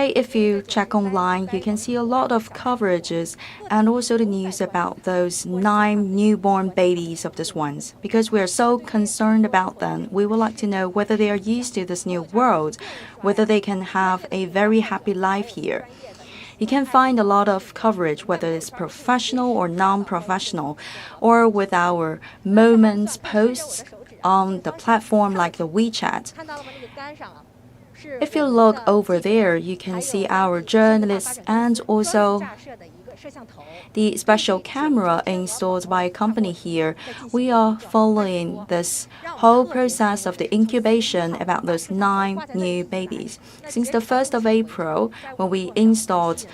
If you check online, you can see a lot of coverages and also the news about those 9 newborn babies of the swans. Because we are so concerned about them, we would like to know whether they are used to this new world, whether they can have a very happy life here. You can find a lot of coverage, whether it's professional or non-professional, or with our moments posts on the platform like the WeChat. If you look over there, you can see our journalists and also the special camera installed by a company here. We are following this whole process of the incubation about those 9 new babies. Since the 1st of April, when we installed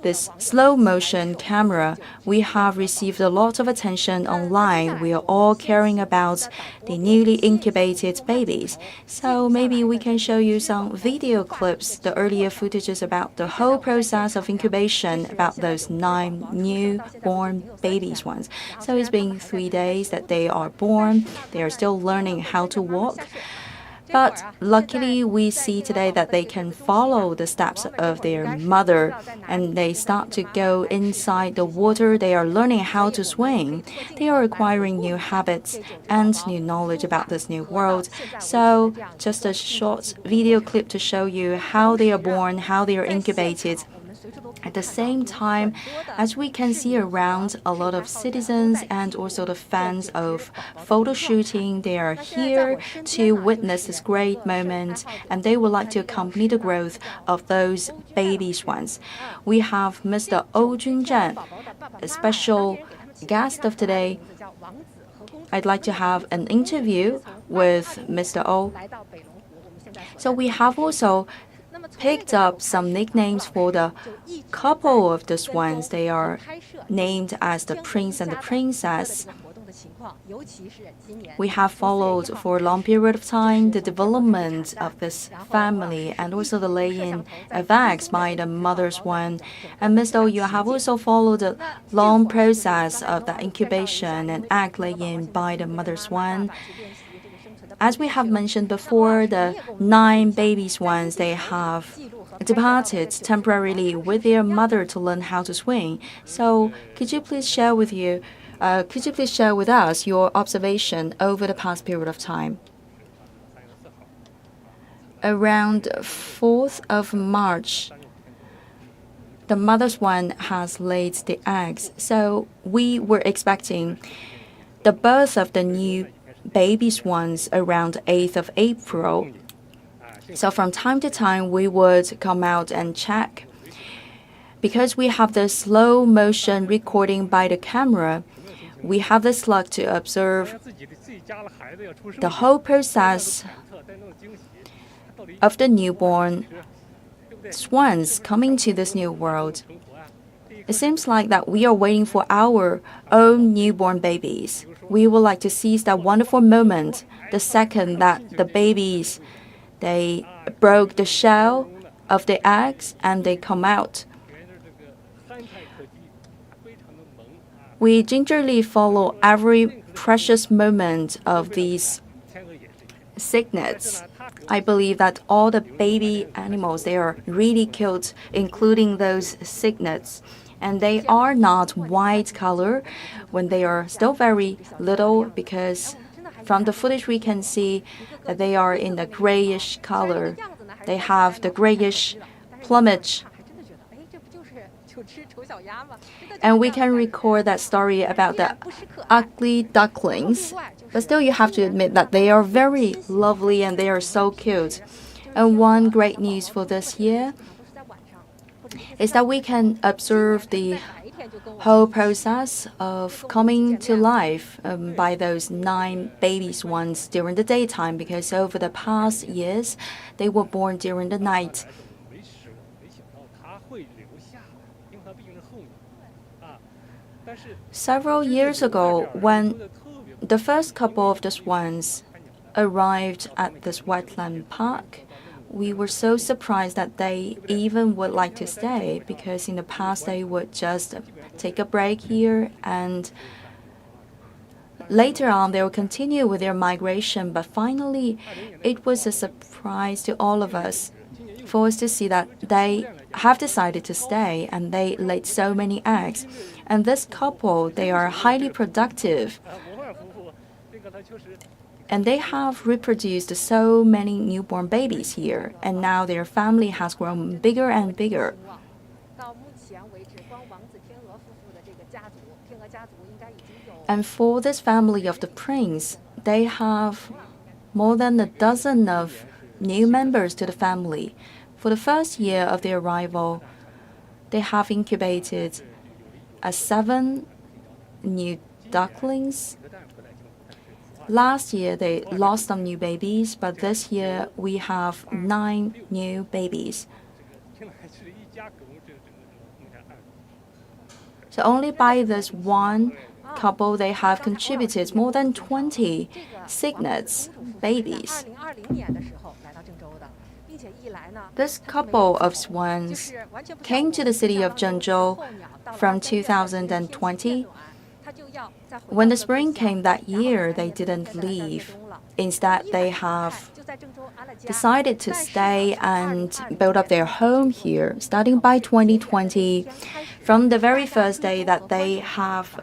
this slow motion camera, we have received a lot of attention online. We are all caring about the newly incubated babies. So maybe we can show you some video clips, the earlier footages about the whole process of incubation about those 9 newborn babies ones. So it's been 3 days that they are born. They are still learning how to walk. But luckily, we see today that they can follow the steps of their mother and they start to go inside the water. They are learning how to swim. They are acquiring new habits and new knowledge about this new world. So, just a short video clip to show you how they are born, how they are incubated. At the same time, as we can see around, a lot of citizens and also the fans of photo shooting, they are here to witness this great moment and they would like to accompany the growth of those baby swans. We have Mr. Oh Junzhan, a special guest of today. I'd like to have an interview with Mr. Oh. So we have also picked up some nicknames for the couple of the swans. They are named as the prince and the princess. We have followed for a long period of time the development of this family and also the laying of eggs by the mother swan. And Mr. Oh, you have also followed the long process of the incubation and egg laying by the mother swan. As we have mentioned before, the 9 baby swans, they have departed temporarily with their mother to learn how to swim. So, could you please share with us your observation over the past period of time? Around 4th of March, the mother swan has laid the eggs. So, we were expecting the birth of the new baby swans around 8th of April. So from time to time, we would come out and check. Because we have the slow motion recording by the camera, we have this luck to observe the whole process of the newborn swans coming to this new world. It seems like that we are waiting for our own newborn babies. We would like to seize that wonderful moment, the second that the babies, they broke the shell of the eggs and they come out. We gingerly follow every precious moment of these cygnets. I believe that all the baby animals, they are really cute, including those cygnets. And they are not white color when they are still very little, because from the footage we can see that they are in the grayish color. They have the grayish plumage. And we can record that story about the ugly ducklings. But still, you have to admit that they are very lovely and they are so cute. And one great news for this year is that we can observe the whole process of coming to life by those 9 baby swans during the daytime, because over the past years, they were born during the night. Several years ago, when the first couple of the swans arrived at this wetland park, we were so surprised that they even would like to stay, because in the past they would just take a break here and later on they will continue with their migration. But finally, it was a surprise to all of us. for us to see that they have decided to stay and they laid so many eggs. And this couple, they are highly productive. And they have reproduced so many newborn babies here, and now their family has grown bigger and bigger. And for this family of the prince, they have more than a dozen of new members to the family. For the first year of their arrival, they have incubated 7 new ducklings. Last year, they lost some new babies, but this year we have 9 new babies. So only by this one couple, they have contributed more than 20 cygnets babies. This couple of swans came to the city of Zhengzhou from 2020. When the spring came that year, they didn't leave. Instead, they have decided to stay and build up their home here, starting by 2020. From the very first day that they have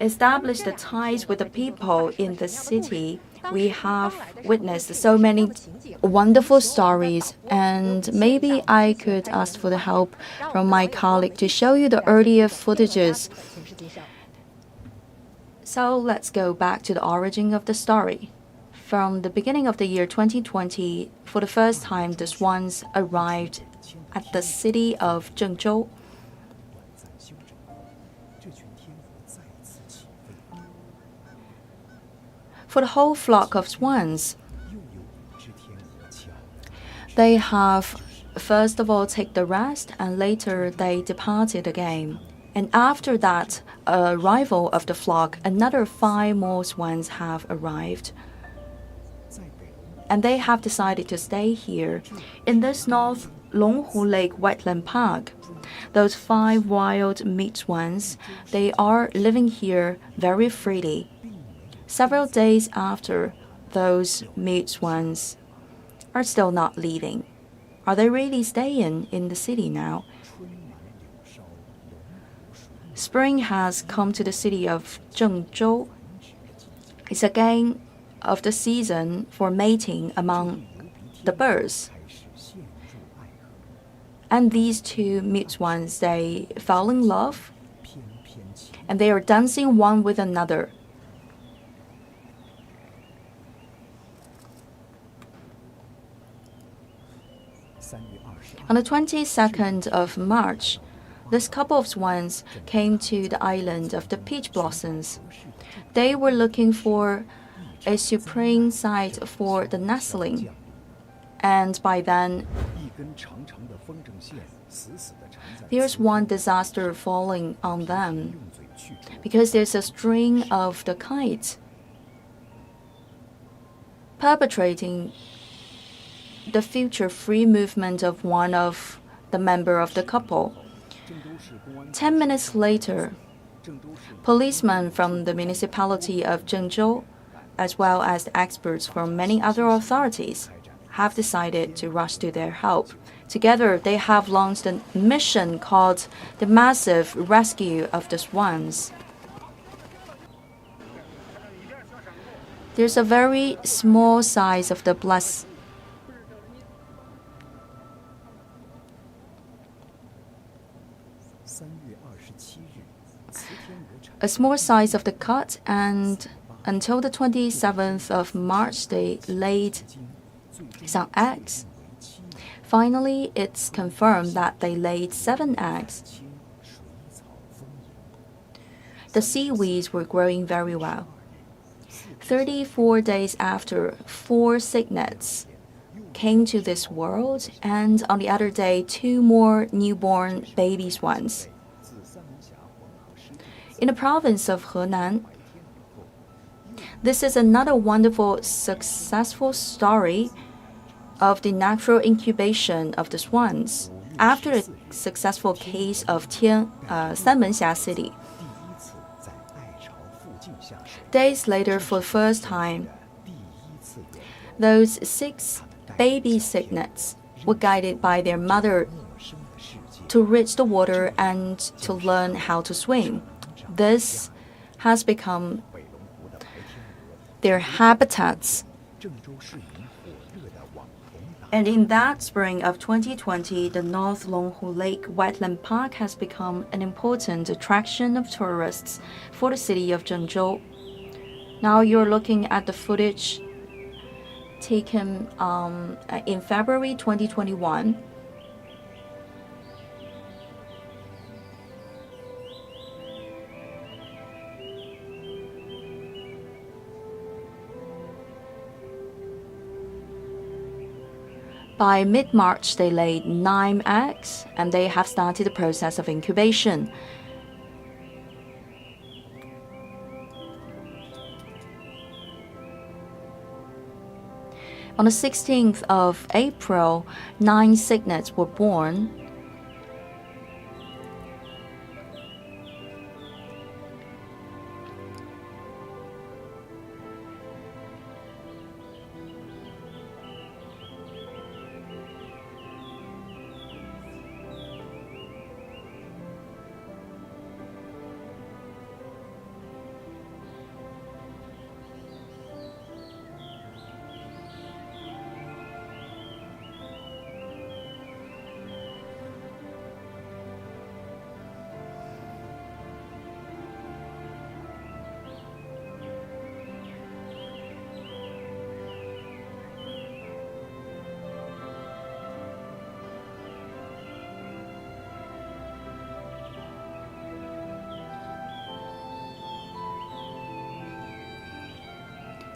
established the ties with the people in the city, we have witnessed so many wonderful stories, and maybe I could ask for the help from my colleague to show you the earlier footages. So let's go back to the origin of the story. From the beginning of the year 2020, for the first time, the swans arrived at the city of Zhengzhou. For the whole flock of swans, they have first of all take the rest, and later they departed again. And after that arrival of the flock, another 5 more swans have arrived. And they have decided to stay here in this North Longhu Lake Wetland Park. Those 5 wild meat swans, they are living here very freely. Several days after, those meat swans are still not leaving. Are they really staying in the city now? Spring has come to the city of Zhengzhou. It's again of the season for mating among the birds. And these 2 meat swans, they fall in love, and they are dancing one with another. On the 22nd of March, this couple of swans came to the island of the peach blossoms. They were looking for a supreme site for the nestling, and by then, there's one disaster falling on them, because there's a string of the kites perpetrating the future free movement of one of the member of the couple. 10 minutes later, policemen from the municipality of Zhengzhou, as well as experts from many other authorities, have decided to rush to their help. Together, they have launched a mission called the Massive Rescue of the Swans. There's a very small size of the cut, and until the 27th of March, they laid some eggs. Finally, it's confirmed that they laid 7 eggs. The seaweeds were growing very well. 34 days after, 4 cygnets came to this world, and on the other day, 2 more newborn baby swans. In the province of Henan, this is another wonderful, successful story of the natural incubation of the swans after a successful case of Sanmenxia city. Days later, for the first time, those 6 baby cygnets were guided by their mother to reach the water and to learn how to swim. This has become their habitats. And in that spring of 2020, the North Longhu Lake Wetland Park has become an important attraction of tourists for the city of Zhengzhou. Now you're looking at the footage taken in February 2021. By mid-March, they laid 9 eggs, and they have started the process of incubation. On the 16th of April, 9 cygnets were born.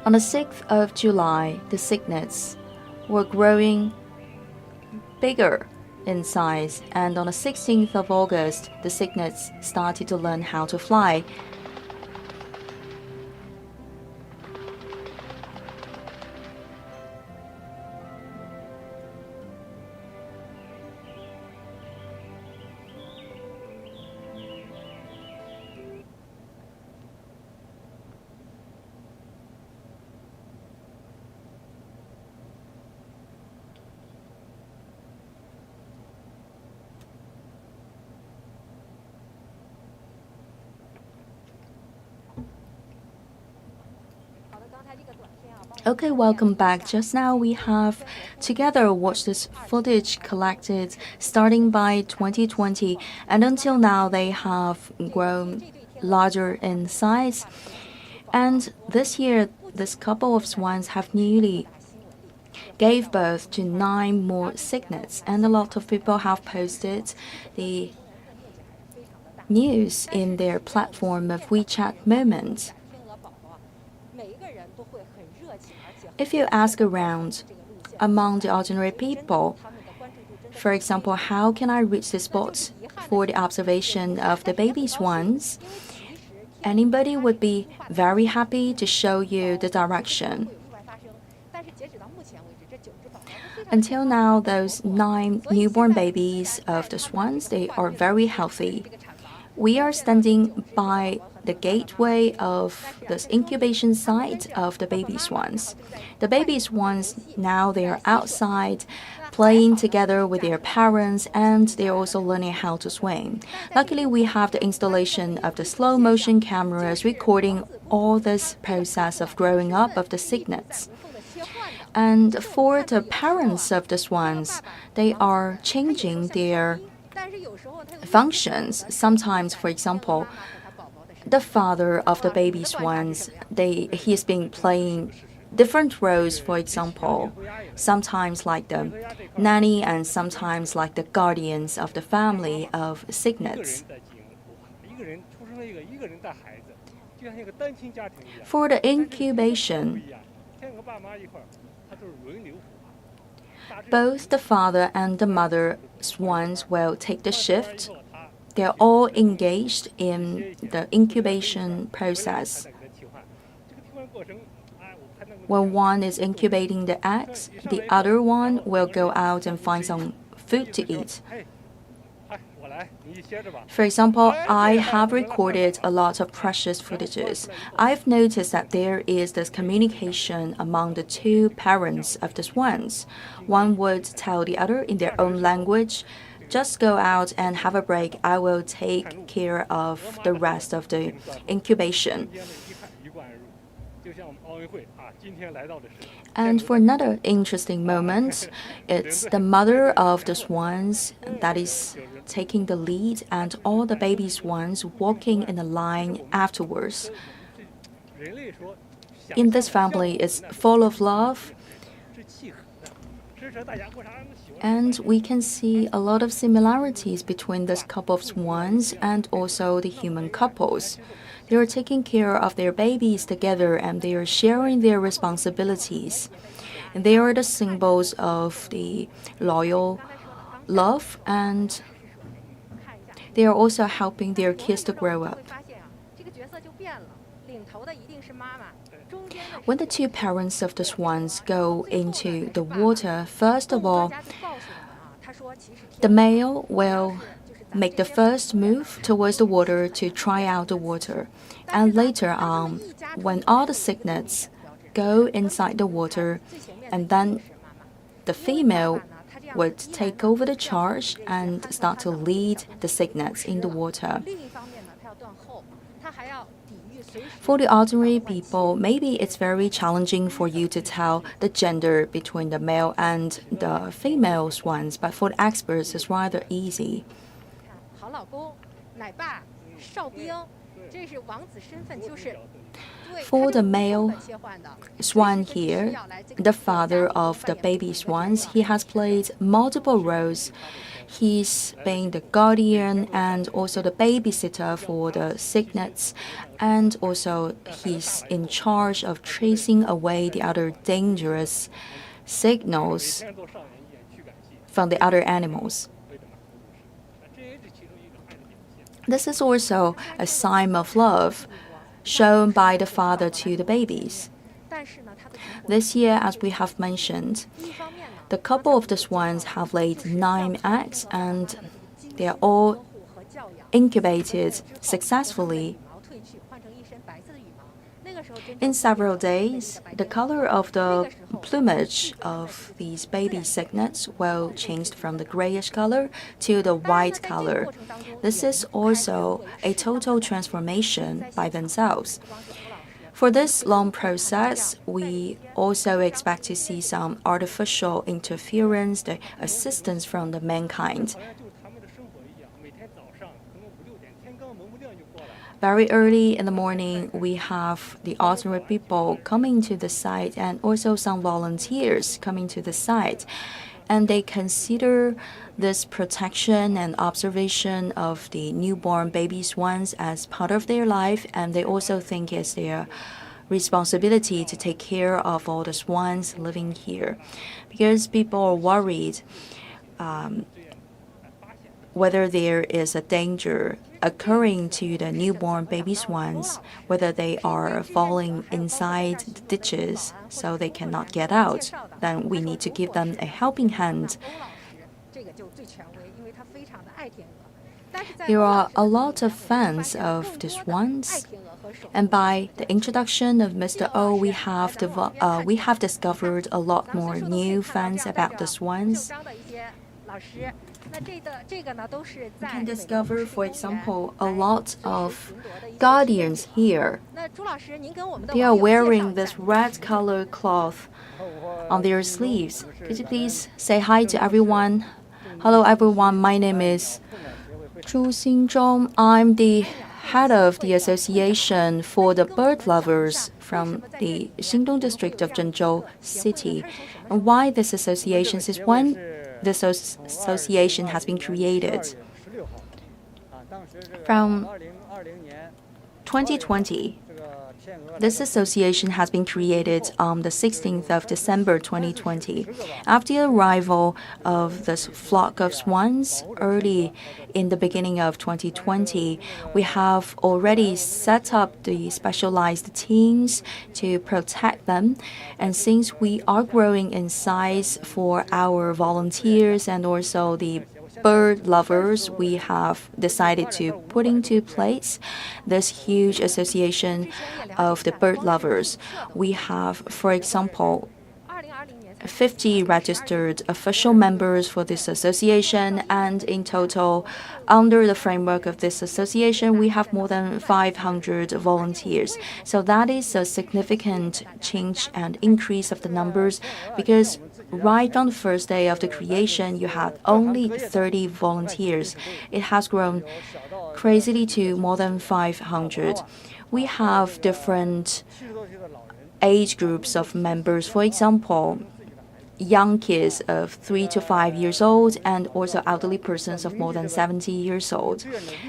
On the 6th of July, the cygnets were growing bigger in size, and on the 16th of August, the cygnets started to learn how to fly. Okay, welcome back. Just now we have together watched this footage collected starting by 2020, and until now they have grown larger in size. And this year, this couple of swans have newly gave birth to 9 more cygnets, and a lot of people have posted the news in their platform of WeChat Moment. If you ask around among the ordinary people, for example, how can I reach the spot for the observation of the baby swans? Anybody would be very happy to show you the direction. Until now, those 9 newborn babies of the swans, they are very healthy. We are standing by the gateway of this incubation site of the baby swans. The baby swans now they are outside playing together with their parents, and they're also learning how to swim. Luckily, we have the installation of the slow motion cameras recording all this process of growing up of the cygnets. And for the parents of the swans, they are changing their functions. Sometimes, for example, the father of the baby swans, he's been playing different roles, for example, sometimes like the nanny and sometimes like the guardians of the family of cygnets. For the incubation, both the father and the mother swans will take the shift. They're all engaged in the incubation process. When one is incubating the eggs, the other one will go out and find some food to eat. For example, I have recorded a lot of precious footages. I've noticed that there is this communication among the two parents of the swans. One would tell the other in their own language, just go out and have a break. I will take care of the rest of the incubation. And for another interesting moment, it's the mother of the swans that is taking the lead and all the baby swans walking in a line afterwards. In this family, it's full of love, and we can see a lot of similarities between this couple of swans and also the human couples. They are taking care of their babies together and they are sharing their responsibilities. And they are the symbols of the loyal love, and they are also helping their kids to grow up. When the two parents of the swans go into the water, first of all, the male will make the first move towards the water to try out the water. And later on, when all the cygnets go inside the water, and then the female would take over the charge and start to lead the cygnets in the water. For the ordinary people, maybe it's very challenging for you to tell the gender between the male and the female swans, but for the experts, it's rather easy. For the male swan here, the father of the baby swans, he has played multiple roles. He's being the guardian and also the babysitter for the cygnets, and also he's in charge of chasing away the other dangerous signals from the other animals. This is also a sign of love shown by the father to the babies. This year, as we have mentioned, the couple of the swans have laid 9 eggs and they are all incubated successfully. In several days, the color of the plumage of these baby cygnets will change from the grayish color to the white color. This is also a total transformation by themselves. For this long process, we also expect to see some artificial interference, the assistance from the mankind. Very early in the morning, we have the ordinary people coming to the site and also some volunteers coming to the site. And they consider this protection and observation of the newborn baby swans as part of their life, and they also think it's their responsibility to take care of all the swans living here. Because people are worried whether there is a danger occurring to the newborn baby swans, whether they are falling inside the ditches so they cannot get out, then we need to give them a helping hand. There are a lot of fans of the swans, and by the introduction of Mr. O, we have discovered a lot more new fans about the swans. We can discover, for example, a lot of guardians here. They are wearing this red color cloth on their sleeves. Could you please say hi to everyone? Hello everyone, my name is Zhu Xingzhong. I'm the head of the association for the bird lovers from the Xingdong district of Zhengzhou city. And why this association is when this association has been created. From 2020, this association has been created on the 16th of December 2020. After the arrival of this flock of swans early in the beginning of 2020, we have already set up the specialized teams to protect them. And since we are growing in size for our volunteers and also the bird lovers, we have decided to put into place this huge association of the bird lovers. We have, for example, 50 registered official members for this association, and in total, under the framework of this association, we have more than 500 volunteers. So that is a significant change and increase of the numbers, because right on the first day of the creation, you had only 30 volunteers. It has grown crazily to more than 500. We have different age groups of members. For example, young kids of 3 to 5 years old, and also elderly persons of more than 70 years old.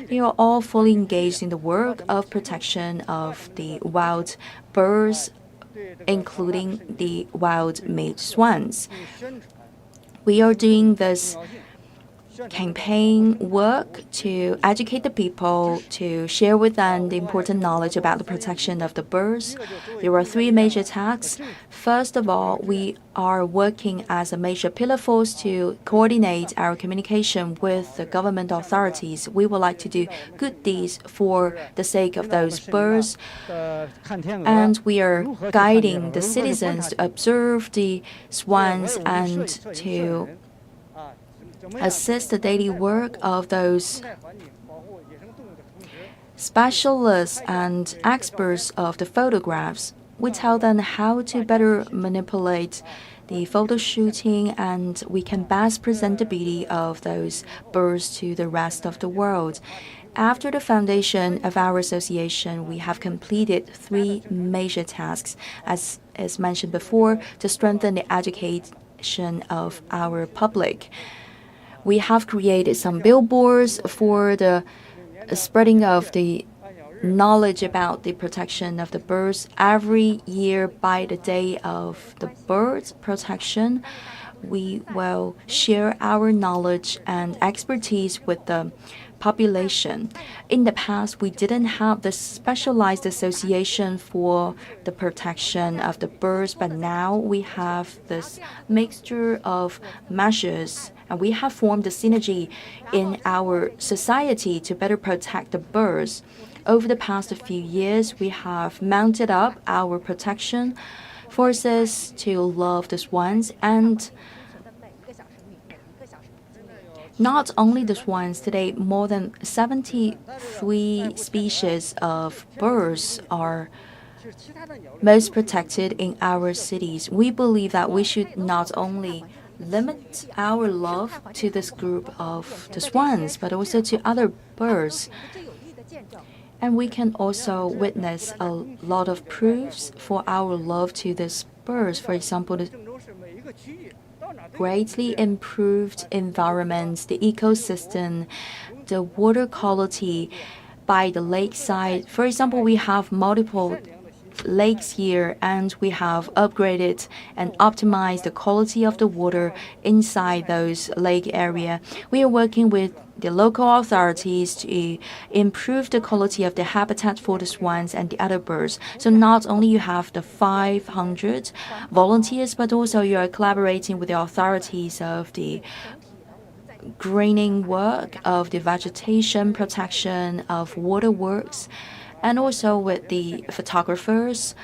They are all fully engaged in the work of protection of the wild birds, including the wild-made swans. We are doing this campaign work to educate the people, to share with them the important knowledge about the protection of the birds. There are three major tasks. First of all, we are working as a major pillar force to coordinate our communication with the government authorities. We would like to do good deeds for the sake of those birds, and we are guiding the citizens to observe the swans and to assist the daily work of those specialists and experts of the photographs. We tell them how to better manipulate the photo shooting, and we can best present the beauty of those birds to the rest of the world. After the foundation of our association, we have completed three major tasks, as is mentioned before, to strengthen the education of our public. We have created some billboards for the spreading of the knowledge about the protection of the birds. Every year, by the day of the birds protection, we will share our knowledge and expertise with the population. In the past, we didn't have the specialized association for the protection of the birds, but now we have this mixture of measures, and we have formed a synergy in our society to better protect the birds. Over the past few years, we have mounted up our protection forces to love the swans, and not only the swans, today more than 73 species of birds are most protected in our cities. We believe that we should not only limit our love to this group of the swans, but also to other birds. And we can also witness a lot of proofs for our love to these birds. For example, the greatly improved environments, the ecosystem, the water quality by the lakeside. For example, we have multiple lakes here, and we have upgraded and optimized the quality of the water inside those lake area. We are working with the local authorities to improve the quality of the habitat for the swans and the other birds. So not only you have the 500 volunteers, but also you are collaborating with the authorities of the greening work, of the vegetation protection, of waterworks, and also with the photographers.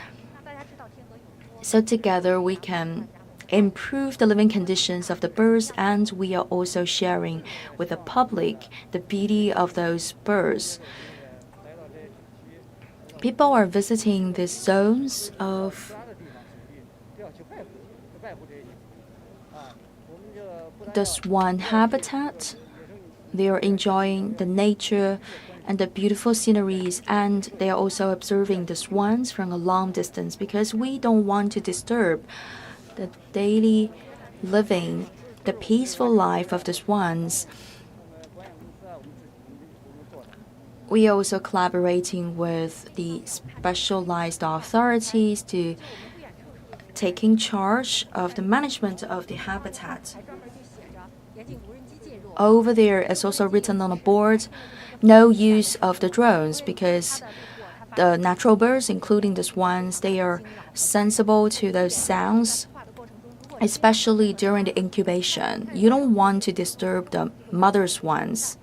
So together we can improve the living conditions of the birds, and we are also sharing with the public the beauty of those birds. People are visiting these zones of the swan habitat. They are enjoying the nature and the beautiful sceneries, and they are also observing the swans from a long distance, because we don't want to disturb the daily living, the peaceful life of the swans. We are also collaborating with the specialized authorities to taking charge of the management of the habitat. Over there is also written on a board, no use of the drones, because the natural birds, including the swans, they are sensible to those sounds. especially during the incubation. You don't want to disturb the mother swans.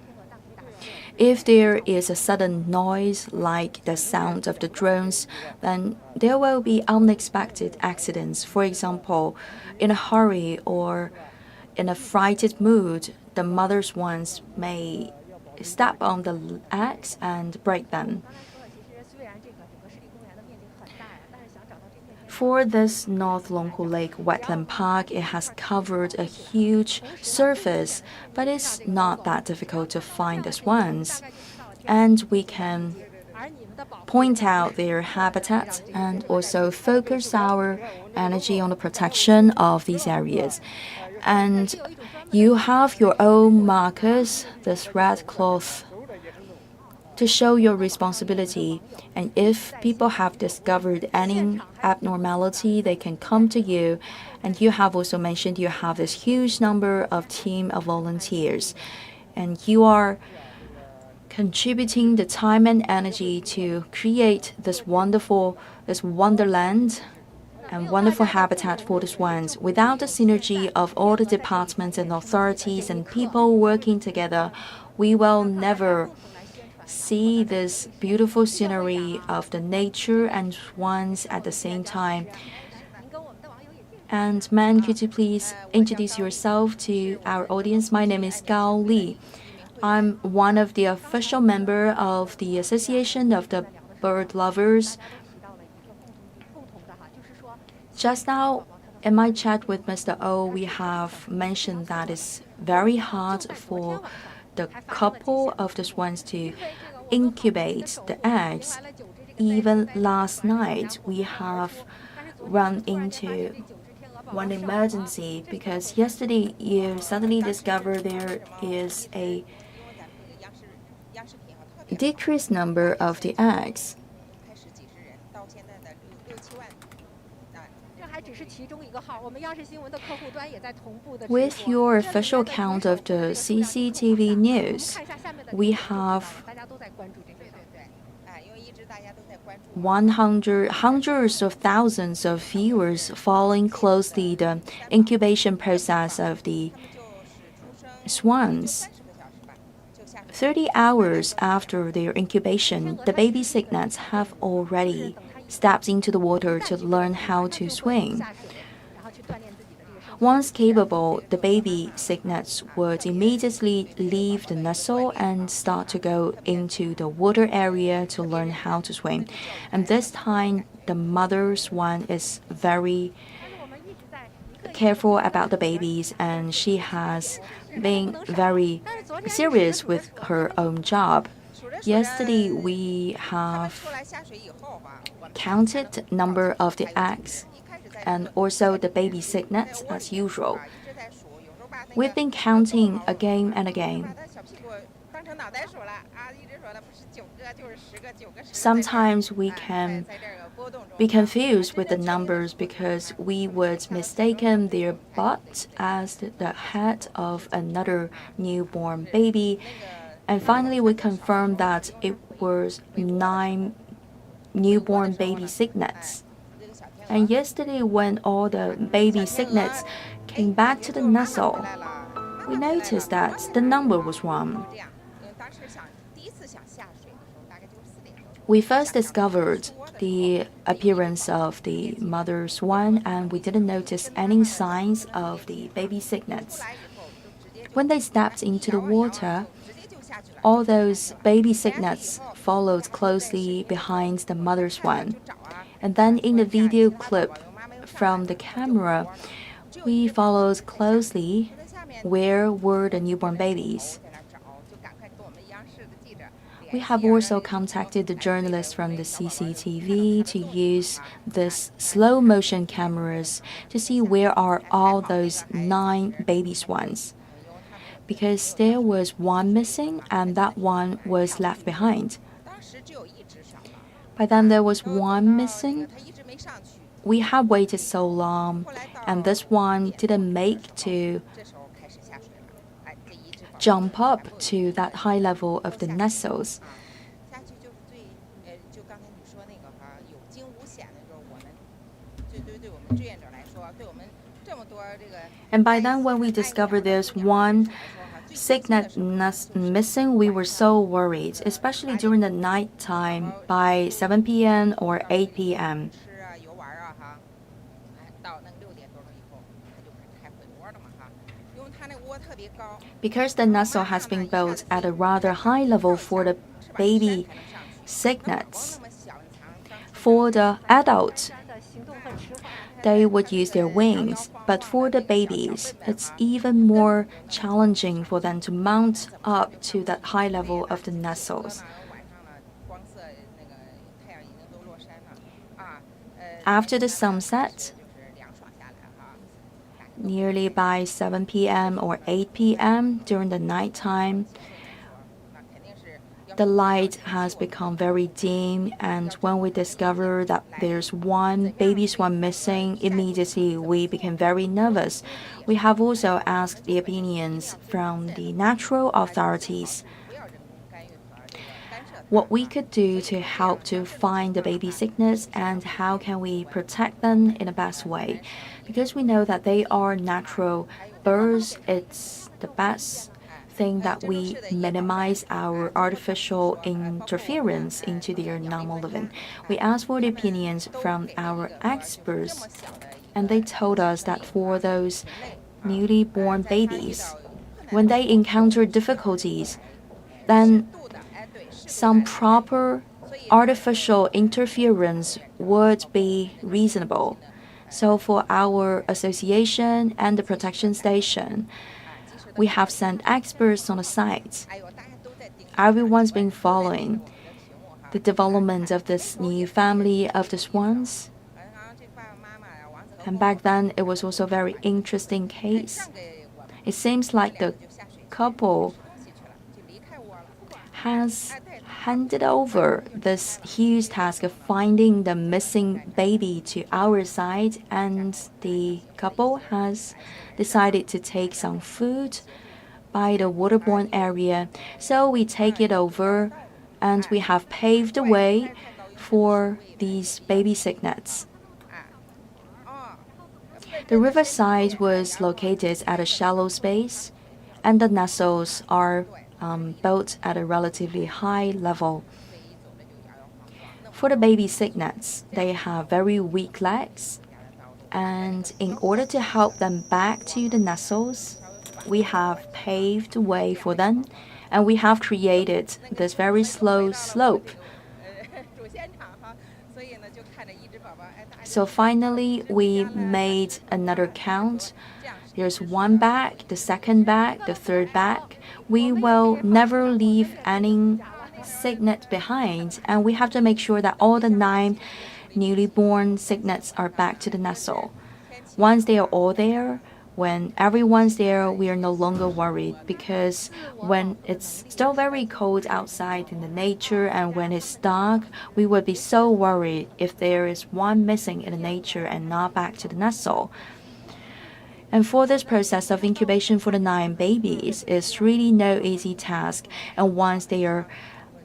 If there is a sudden noise like the sound of the drones, then there will be unexpected accidents. For example, in a hurry or in a frightened mood, the mother swans may step on the eggs and break them. For this North Longhu Lake wetland park, it has covered a huge surface, but it's not that difficult to find the swans. And we can point out their habitat and also focus our energy on the protection of these areas. And you have your own markers, this red cloth, to show your responsibility. And if people have discovered any abnormality, they can come to you. And you have also mentioned you have this huge number of team of volunteers. And you are contributing the time and energy to create this wonderland and wonderful habitat for the swans. Without the synergy of all the departments and authorities and people working together, we will never see this beautiful scenery of the nature and swans at the same time. And man, could you please introduce yourself to our audience? My name is Gao Li. I'm one of the official member of the Association of the Bird Lovers. Just now, in my chat with Mr. O, we have mentioned that it's very hard for the couple of the swans to incubate the eggs. Even last night, we have run into one emergency because yesterday you suddenly discover there is a decreased number of the eggs. With your official count of the CCTV news, we have hundreds of thousands of viewers following closely the incubation process of the swans. 30 hours after their incubation, the baby cygnets have already stepped into the water to learn how to swim. Once capable, the baby cygnets would immediately leave the nestle and start to go into the water area to learn how to swim. And this time, the mother swan is very careful about the babies, and she has been very serious with her own job. Yesterday, we have counted the number of the eggs and also the baby cygnets as usual. We've been counting again and again. Sometimes we can be confused with the numbers because we would mistaken their butt as the head of another newborn baby. And finally, we confirmed that it was 9 newborn baby cygnets. And yesterday, when all the baby cygnets came back to the nestle, we noticed that the number was wrong. We first discovered the appearance of the mother swan, and we didn't notice any signs of the baby cygnets. When they stepped into the water, all those baby cygnets followed closely behind the mother swan. And then in the video clip from the camera, we followed closely where were the newborn babies. We have also contacted the journalists from the CCTV to use this slow motion cameras to see where are all those 9 baby swans. Because there was one missing and that one was left behind. By then there was one missing. We have waited so long, and this one didn't make to jump up to that high level of the nestles. And by then, when we discovered there's one cygnet nest missing, we were so worried, especially during the night time by 7 p.m. or 8 p.m. Because the nestle has been built at a rather high level for the baby cygnets, for the adults, they would use their wings, but for the babies, it's even more challenging for them to mount up to that high level of the nestles. After the sunset, nearly by 7 p.m. or 8 p.m. during the nighttime, the light has become very dim, and when we discover that there's one baby swan missing, immediately we became very nervous. We have also asked the opinions from the natural authorities what we could do to help to find the baby cygnets and how can we protect them in the best way. Because we know that they are natural birds, it's the best thing that we minimize our artificial interference into their normal living. We asked for the opinions from our experts, and they told us that for those newly born babies, when they encounter difficulties, then some proper artificial interference would be reasonable. So for our association and the protection station, we have sent experts on the site. Everyone's been following the development of this new family of the swans. And back then, it was also a very interesting case. It seems like the couple has handed over this huge task of finding the missing baby to our side, and the couple has decided to take some food by the waterborne area. So we take it over, and we have paved the way for these baby cygnets. The riverside was located at a shallow space, and the nestles are built at a relatively high level. For the baby cygnets, they have very weak legs, and in order to help them back to the nestles, we have paved the way for them, and we have created this very slow slope. So finally, we made another count. There's one bag, the second bag, the third bag. We will never leave any cygnet behind, and we have to make sure that all the 9 newly born cygnets are back to the nestle. Once they are all there, when everyone's there, we are no longer worried, because when it's still very cold outside in the nature and when it's dark, we would be so worried if there is one missing in the nature and not back to the nestle. And for this process of incubation for the 9 babies, it's really no easy task. And once they are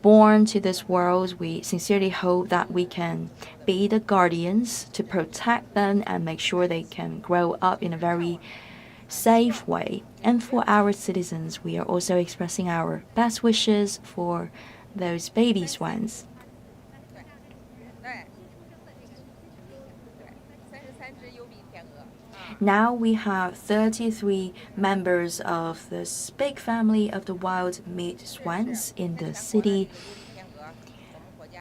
born to this world, we sincerely hope that we can be the guardians to protect them and make sure they can grow up in a very safe way. And for our citizens, we are also expressing our best wishes for those baby swans. Now we have 33 members of this big family of the wild mute swans in the city.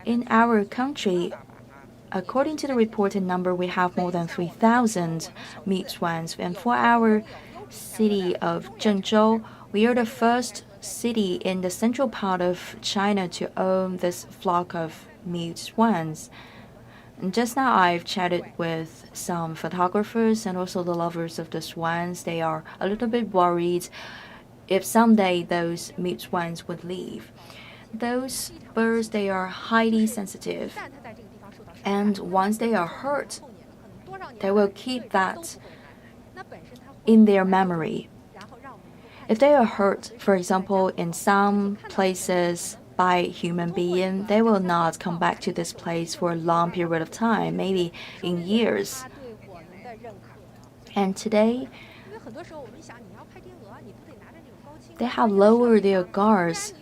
In our country, according to the reported number, we have more than 3,000 mute swans. And for our city of Zhengzhou, we are the first city in the central part of China to own this flock of mute swans. And just now I've chatted with some photographers and also the lovers of the swans. They are a little bit worried if someday those mute swans would leave. Those birds, they are highly sensitive, and once they are hurt, they will keep that in their memory. If they are hurt, for example, in some places by human being, they will not come back to this place for a long period of time, maybe in years. And today, They have lowered their guards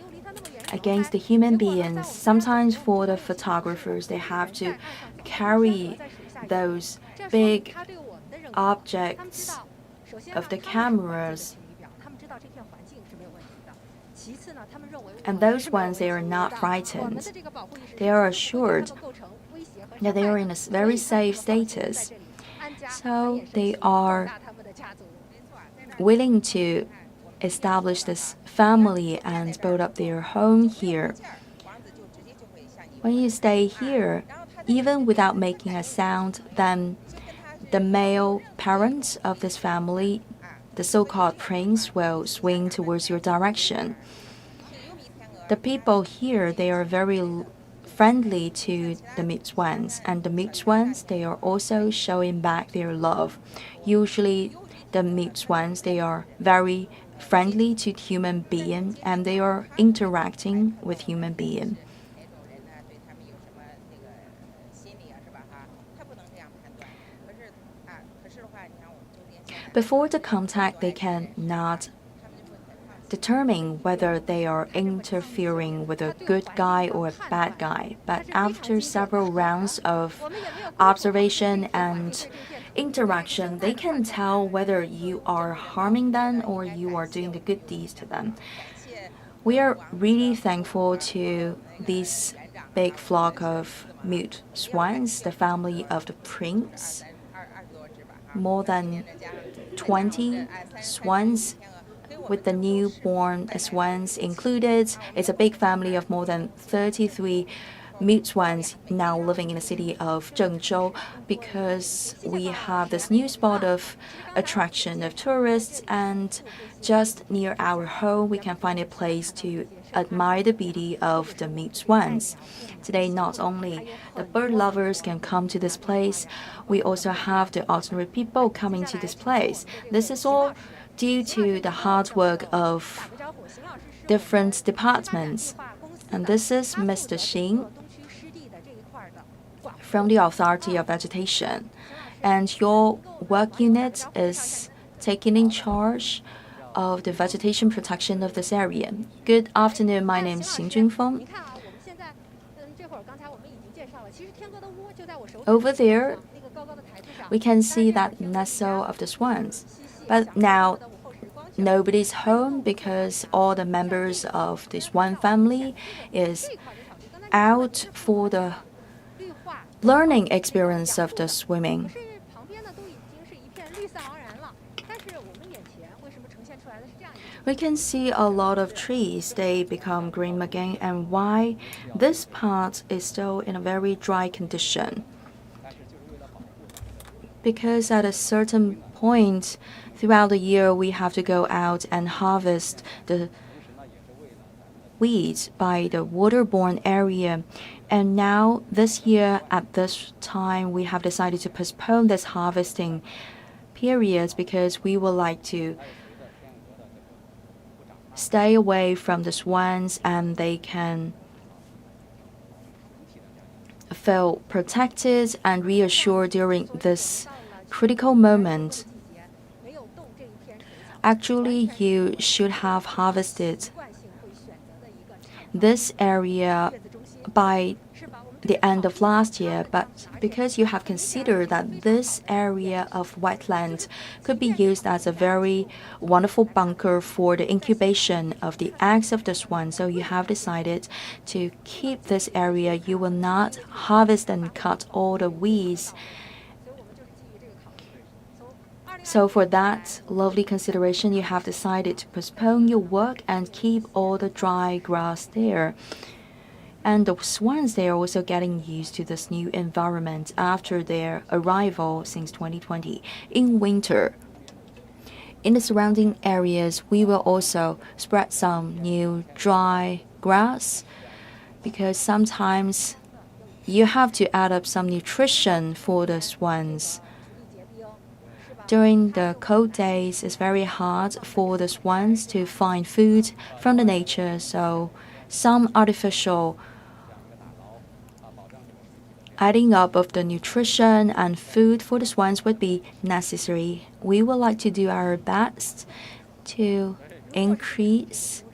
against the human beings. Sometimes for the photographers, they have to carry those big objects of the cameras. And those ones, they are not frightened. They are assured that they are in a very safe status. So they are willing to establish this family and build up their home here. When you stay here, even without making a sound, then the male parents of this family, the so-called prince, will swing towards your direction. The people here, they are very friendly to the mute swans, and the mute swans, they are also showing back their love. Usually, the mute swans, they are very friendly to human being, and they are interacting with human being. Before the contact, they cannot determine whether they are interfering with a good guy or a bad guy. But after several rounds of observation and interaction, they can tell whether you are harming them or you are doing the good deeds to them. We are really thankful to this big flock of mute swans, the family of the prince. More than 20 swans with the newborn swans included. It's a big family of more than 33 mute swans now living in the city of Zhengzhou, because we have this new spot of attraction of tourists, and just near our home we can find a place to admire the beauty of the mute swans. Today, not only the bird lovers can come to this place, we also have the ordinary people coming to this place. This is all due to the hard work of different departments. And this is Mr. Xin from the Authority of Vegetation. And your work unit is taking in charge of the vegetation protection of this area. Good afternoon, my name is Xing Junfeng. Over there, we can see that nestle of the swans. But now, nobody's home because all the members of this one family is out for the learning experience of the swimming. We can see a lot of trees, they become green again, and why this part is still in a very dry condition. Because at a certain point throughout the year, we have to go out and harvest the weeds by the waterborne area. And now, this year, at this time, we have decided to postpone this harvesting period because we would like to stay away from the swans and they can feel protected and reassured during this critical moment. Actually, you should have harvested this area by the end of last year, but because you have considered that this area of wetland could be used as a very wonderful bunker for the incubation of the eggs of the swan, so you have decided to keep this area. You will not harvest and cut all the weeds. So for that lovely consideration, you have decided to postpone your work and keep all the dry grass there. And the swans, they are also getting used to this new environment after their arrival since 2020 in winter. In the surrounding areas, we will also spread some new dry grass because sometimes you have to add up some nutrition for the swans. During the cold days, it's very hard for the swans to find food from the nature, so some artificial adding up of the nutrition and food for the swans would be necessary. We would like to do our best to increase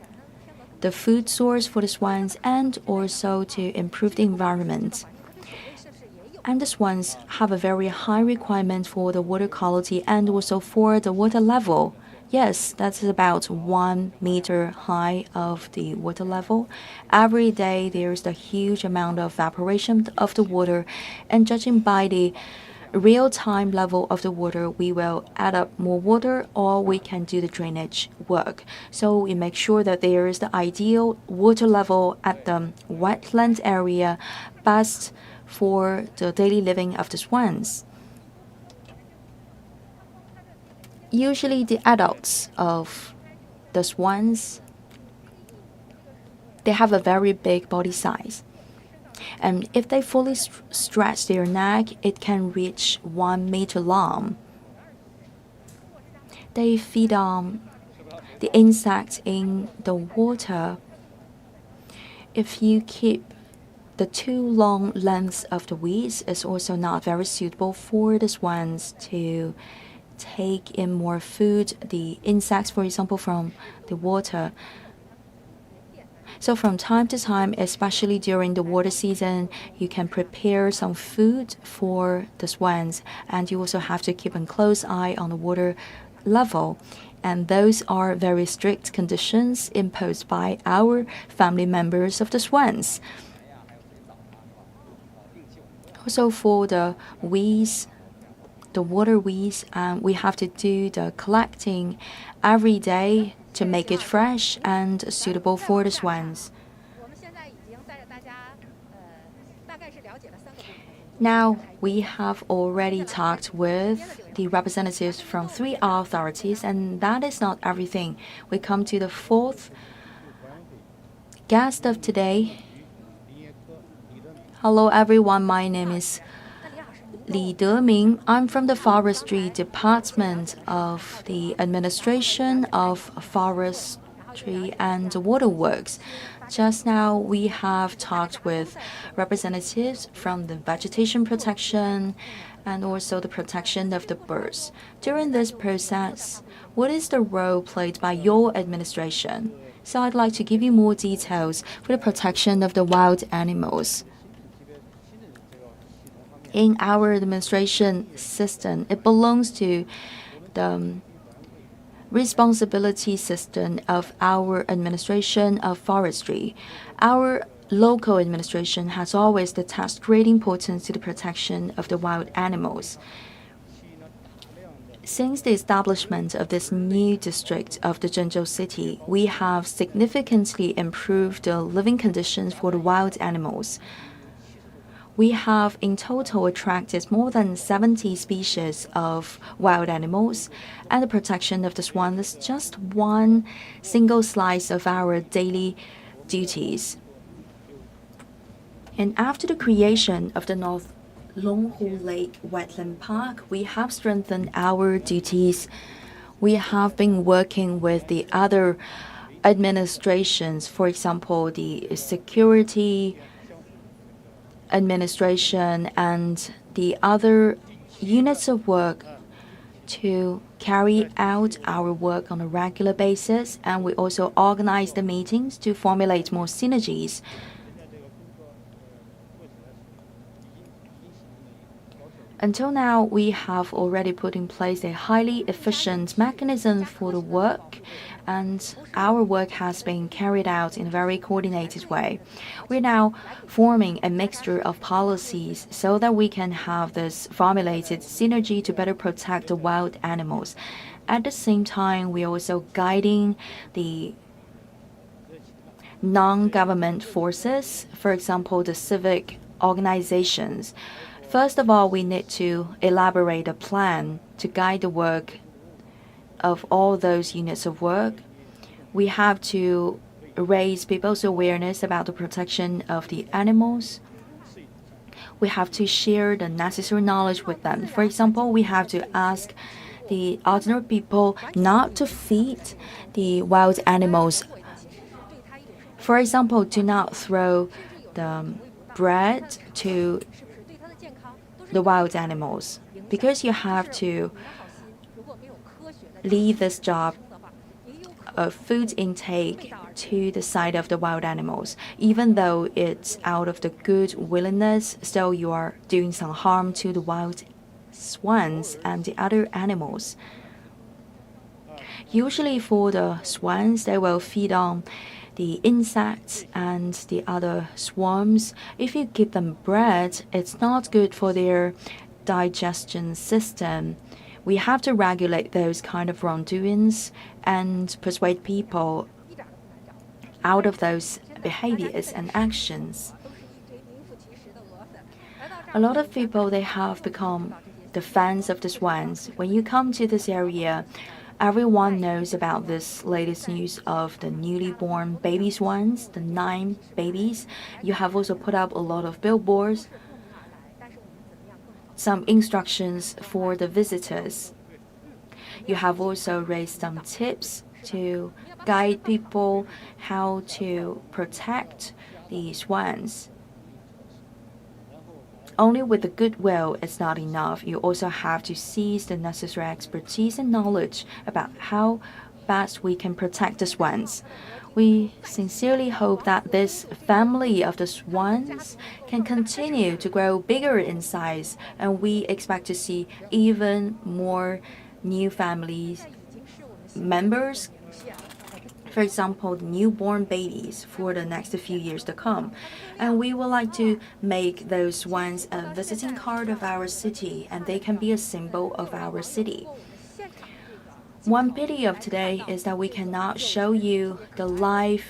the food source for the swans and also to improve the environment. And the swans have a very high requirement for the water quality and also for the water level. Yes, that's about 1 meter high of the water level. Every day there's a huge amount of evaporation of the water, and judging by the real-time level of the water, we will add up more water or we can do the drainage work. So we make sure that there is the ideal water level at the wetland area, best for the daily living of the swans. Usually the adults of the swans, they have a very big body size. And if they fully stretch their neck, it can reach 1 meter long. They feed on the insects in the water. If you keep the too long lengths of the weeds, it's also not very suitable for the swans to take in more food, the insects, for example, from the water. So from time to time, especially during the water season, you can prepare some food for the swans, and you also have to keep a close eye on the water level. And those are very strict conditions imposed by our family members of the swans. Also for the weeds, the water weeds, we have to do the collecting every day to make it fresh and suitable for the swans. Now, we have already talked with the representatives from 3 authorities, and that is not everything. We come to the 4th guest of today. Hello everyone, my name is Li Deming. I'm from the Forestry Department of the Administration of Forestry and Waterworks. Just now, we have talked with representatives from the vegetation protection and also the protection of the birds. During this process, what is the role played by your administration? So I'd like to give you more details for the protection of the wild animals. In our administration system, it belongs to the responsibility system of our administration of forestry. Our local administration has always attached great importance to the protection of the wild animals. Since the establishment of this new district of the Zhengzhou city, we have significantly improved the living conditions for the wild animals. We have in total attracted more than 70 species of wild animals, and the protection of the swan is just one single slice of our daily duties. And after the creation of the North Longhu Lake Wetland Park, we have strengthened our duties. We have been working with the other administrations, for example, the security administration and the other units of work to carry out our work on a regular basis, and we also organize the meetings to formulate more synergies. Until now, we have already put in place a highly efficient mechanism for the work, and our work has been carried out in a very coordinated way. We're now forming a mixture of policies so that we can have this formulated synergy to better protect the wild animals. At the same time, we're also guiding the non-government forces, for example, the civic organizations. First of all, we need to elaborate a plan to guide the work of all those units of work. We have to raise people's awareness about the protection of the animals. We have to share the necessary knowledge with them. For example, we have to ask the ordinary people not to feed the wild animals. For example, do not throw the bread to the wild animals, because you have to leave this job of food intake to the side of the wild animals. Even though it's out of the good willingness, still you are doing some harm to the wild swans and the other animals. Usually for the swans, they will feed on the insects and the other swarms. If you give them bread, it's not good for their digestion system. We have to regulate those kind of wrongdoings and persuade people out of those behaviors and actions. A lot of people, they have become the fans of the swans. When you come to this area, everyone knows about this latest news of the newly born baby swans, the 9 babies. You have also put up a lot of billboards, some instructions for the visitors. You have also raised some tips to guide people how to protect the swans. Only with the goodwill it's not enough. You also have to seize the necessary expertise and knowledge about how best we can protect the swans. We sincerely hope that this family of the swans can continue to grow bigger in size, and we expect to see even more new family members. For example, newborn babies for the next few years to come. And we would like to make those swans a visiting card of our city, and they can be a symbol of our city. One pity of today is that we cannot show you the live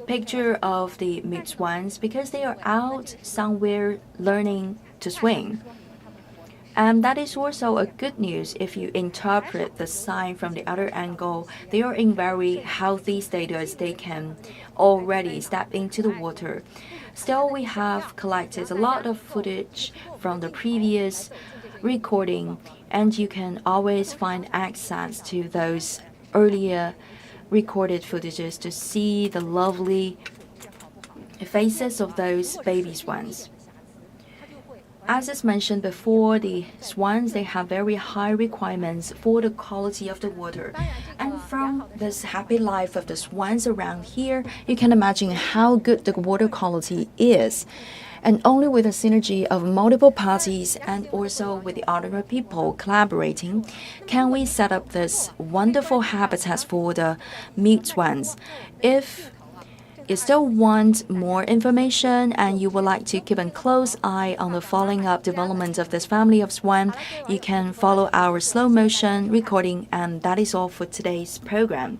picture of the mute swans because they are out somewhere learning to swim. And that is also a good news if you interpret the sign from the other angle. They are in very healthy status. They can already step into the water. Still, we have collected a lot of footage from the previous recording, and you can always find access to those earlier recorded footages to see the lovely faces of those baby swans. As is mentioned before, the swans, they have very high requirements for the quality of the water. And from this happy life of the swans around here, you can imagine how good the water quality is. And only with the synergy of multiple parties and also with the other people collaborating, can we set up this wonderful habitats for the mute swans. If you still want more information and you would like to keep a close eye on the following up development of this family of swan, you can follow our slow motion recording, and that is all for today's program.